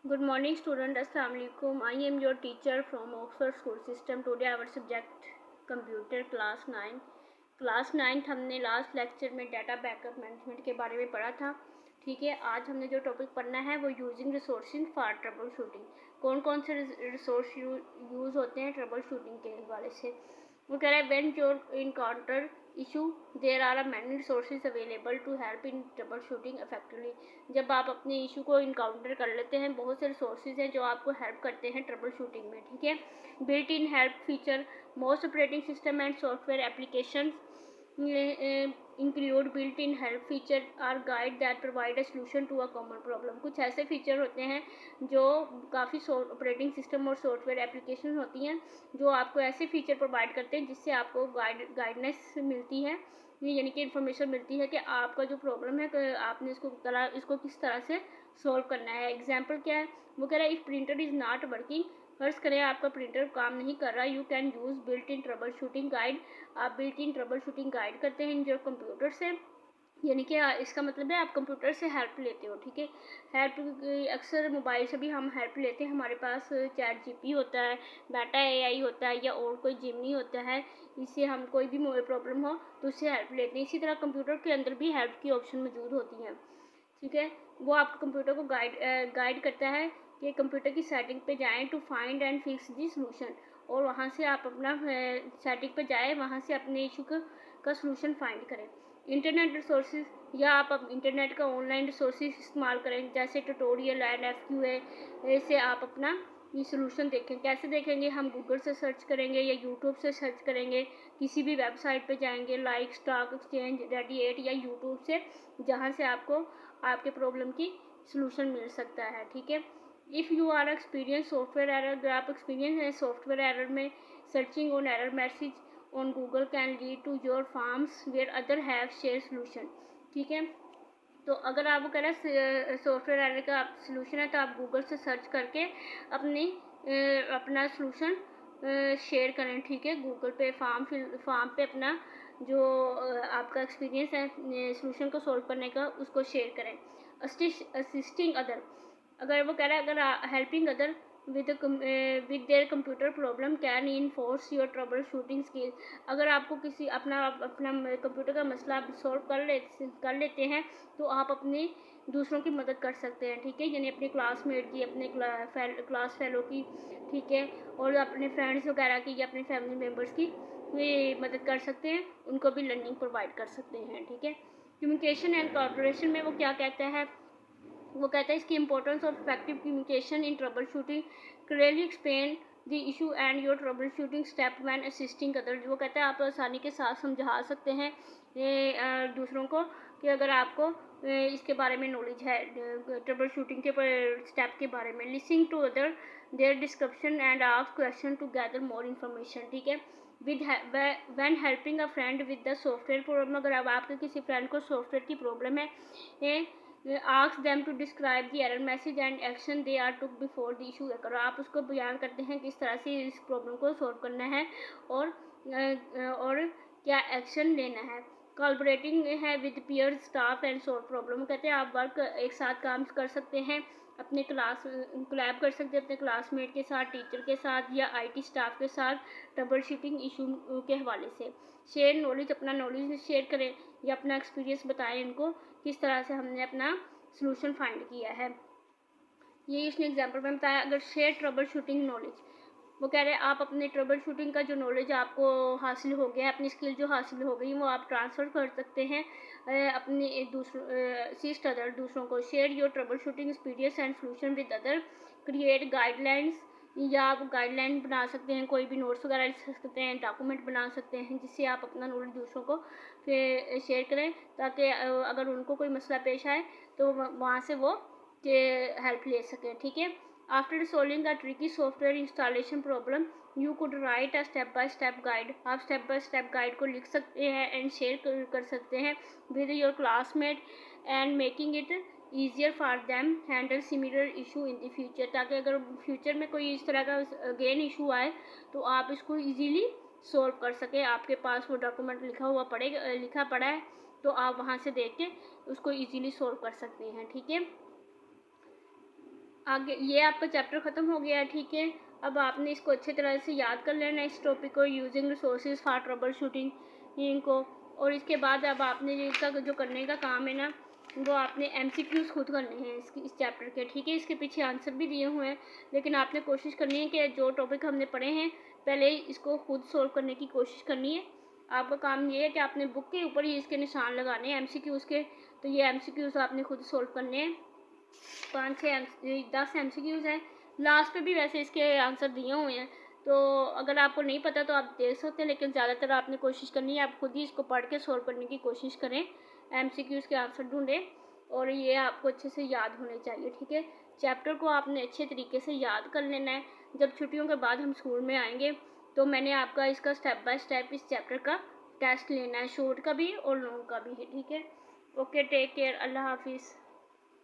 Good morning student. Assalamu alaikum. I am your teacher from Oxford School System. Today our subject computer class 9. Class 9 हमने last lecture में data backup management के बारे में पढ़ा था। ठीक है, आज हमने जो टॉपिक पढ़ना है वो using resourcing for trouble shooting. कौन कौन से रिसोर्स यूज़ होते हैं ट्रबल शूटिंग के हवाले से। वो कह रहा है when your encounter issue there are many resources available to help in troubleshooting effectively. जब आप अपने इशू को इनकाउंटर कर लेते हैं, बहुत से रिसोर्सेज हैं जो आपको हेल्प करते हैं ट्रबल शूटिंग में। ठीक है, built in help feature most operating system and software application include built in help feature are guide that provide a solution to a common problem. कुछ ऐसे फीचर होते हैं जो काफ़ी ऑपरेटिंग सिस्टम और सॉफ्टवेयर एप्लीकेशन होती हैं जो आपको ऐसे फीचर प्रोवाइड करते हैं जिससे आपको गाइडनेस मिलती है, यानी कि इन्फॉर्मेशन मिलती है कि आपका जो प्रॉब्लम है कि आपने इसको किस तरह से सॉल्व करना है। एग्जाम्पल क्या है, वो कह रहा है if printer is not working, फर्ज करें आपका प्रिंटर काम नहीं कर रहा, you can use built in troubleshooting guide. आप built in troubleshooting guide करते हैं जो कंप्यूटर से, यानी कि इसका मतलब है आप कंप्यूटर से हेल्प लेते हो। ठीक है, हेल्प अक्सर मोबाइल से भी हम हेल्प लेते हैं। हमारे पास चैट जीपी होता है, डाटा एआई होता है, या और कोई जिमनी होता है, इससे हम कोई भी प्रॉब्लम हो तो उससे हेल्प लेते हैं। इसी तरह कंप्यूटर के अंदर भी हेल्प की ऑप्शन मौजूद होती हैं। ठीक है, वो आपके कंप्यूटर को गाइड करता है कि कंप्यूटर की सेटिंग पे जाएं to find and fix the solution, और वहाँ से आप अपना सेटिंग पे जाएं, वहाँ से अपने इशू का सोल्यूशन फाइंड करें। इंटरनेट रिसोर्सेज, या आप इंटरनेट का ऑनलाइन रिसोर्सेज इस्तेमाल करें जैसे ट्यूटोरियल एंड एफक्यूए, ऐसे आप अपना ये सोल्यूशन देखें। कैसे देखेंगे, हम गूगल से सर्च करेंगे या यूट्यूब से सर्च करेंगे, किसी भी वेबसाइट पे जाएंगे लाइक स्टॉक एक्सचेंज, रेडिएट या यूट्यूब से, जहाँ से आपको आपके प्रॉब्लम की सोल्यूशन मिल सकता है। ठीक है, if you are experience software error, अगर आप एक्सपीरियंस है सॉफ्टवेयर एरर में, searching on error message on Google can lead to your forums where other have share solution. ठीक है, तो अगर आप कह रहे हैं सॉफ्टवेयर एरर का सोल्यूशन है तो आप गूगल से सर्च करके अपना सोल्यूशन शेयर करें। ठीक है, गूगल पे फॉर्म पे अपना जो आपका एक्सपीरियंस है सोल्यूशन को सॉल्व करने का उसको शेयर करें। असिस्टिंग अदर, अगर वो कह रहा है अगर helping other with their computer problem can enforce your trouble shooting skill. अगर आपको किसी अपना कंप्यूटर का मसला आप सॉल्व कर लेते हैं तो आप अपने दूसरों की मदद कर सकते हैं। ठीक है, यानी अपने क्लासमेट की, अपने क्लास फेलो की, ठीक है, और अपने फ्रेंड्स वगैरह की या अपने फैमिली मेम्बर्स की ये मदद कर सकते हैं, उनको भी लर्निंग प्रोवाइड कर सकते हैं। ठीक है, कम्युनिकेशन एंड कॉर्पोरेशन में वो क्या कहता है, वो कहता है इसकी importance of effective communication in trouble shooting, clearly explain the issue and your trouble shooting step when assisting other. वो कहता है आप आसानी के साथ समझा सकते हैं दूसरों को कि अगर आपको इसके बारे में नॉलेज है ट्रबल शूटिंग के स्टेप के बारे में। Listening to other their description and ask question to gather more information. ठीक है, when helping a friend with the software problem, अगर अब आपके किसी फ्रेंड को सॉफ्टवेयर की प्रॉब्लम है, ask them to describe the error message and action they are took before the issue occur. आप उसको बयान करते हैं किस तरह से इस प्रॉब्लम को सॉल्व करना है और क्या एक्शन लेना है। कोलैबोरेटिंग है with peer staff and solve problem, कहते हैं आप वर्क एक साथ काम कर सकते हैं, अपने कोलैब कर सकते हैं अपने क्लासमेट के साथ, टीचर के साथ या आईटी स्टाफ के साथ ट्रबल शूटिंग इशू के हवाले से। शेयर नॉलेज, अपना नॉलेज शेयर करें या अपना एक्सपीरियंस बताएं इनको किस तरह से हमने अपना सोल्यूशन फाइंड किया है। ये इसने एग्जाम्पल में बताया। अगर शेयर ट्रबल शूटिंग नॉलेज, वो कह रहे हैं आप अपने ट्रबल शूटिंग का जो नॉलेज आपको हासिल हो गया, अपनी स्किल जो हासिल हो गई वो आप ट्रांसफ़र कर सकते हैं अपने दूसरों को। Share your trouble shooting experience and solution with other, create guidelines, या आप गाइडलाइन बना सकते हैं, कोई भी नोट्स वगैरह लिख सकते हैं, डॉक्यूमेंट बना सकते हैं जिससे आप अपना नॉलेज दूसरों को फिर शेयर करें, ताकि अगर उनको कोई मसला पेश आए तो वहाँ से वो हेल्प ले सकें। ठीक है, after solving a tricky software installation problem you could write a step by step guide. आप स्टेप बाय स्टेप गाइड को लिख सकते हैं एंड शेयर कर सकते हैं with your classmate and making it easier for them handle similar issue in the future, ताकि अगर फ्यूचर में कोई इस तरह का अगेन इशू आए तो आप इसको ईजीली सॉल्व कर सकें। आपके पास वो डॉक्यूमेंट लिखा पड़ा है तो आप वहाँ से देख के उसको ईजीली सॉल्व कर सकते हैं। ठीक है, आगे ये आपका चैप्टर ख़त्म हो गया है, ठीक है। अब आपने इसको अच्छे तरह से याद कर लेना है, इस टॉपिक को, using resources for trouble shooting इनको। और इसके बाद अब आपने इसका जो करने का काम है ना, वो आपने MCQs खुद करने हैं इस चैप्टर के, ठीक है। इसके पीछे आंसर भी दिए हुए हैं, लेकिन आपने कोशिश करनी है कि जो टॉपिक हमने पढ़े हैं पहले इसको खुद सोल्व करने की कोशिश करनी है। आपका काम ये है कि आपने बुक के ऊपर ही इसके निशान लगाने हैं MCQs के। तो ये MCQs आपने खुद सोल्व करने हैं। 10 MCQs हैं, लास्ट पे भी वैसे इसके आंसर दिए हुए हैं। तो अगर आपको नहीं पता तो आप देख सकते हैं, लेकिन ज़्यादातर आपने कोशिश करनी है आप खुद ही इसको पढ़ के सोल्व करने की कोशिश करें, MCQs के आंसर ढूंढें, और ये आपको अच्छे से याद होने चाहिए, ठीक है। चैप्टर को आपने अच्छे तरीके से याद कर लेना है। जब छुट्टियों के बाद हम स्कूल में आएंगे तो मैंने आपका इसका स्टेप बाय स्टेप इस चैप्टर का टेस्ट लेना है, शॉर्ट का भी और लॉन्ग का भी है, ठीक है। ओके, टेक केयर, अल्लाह हाफिज़।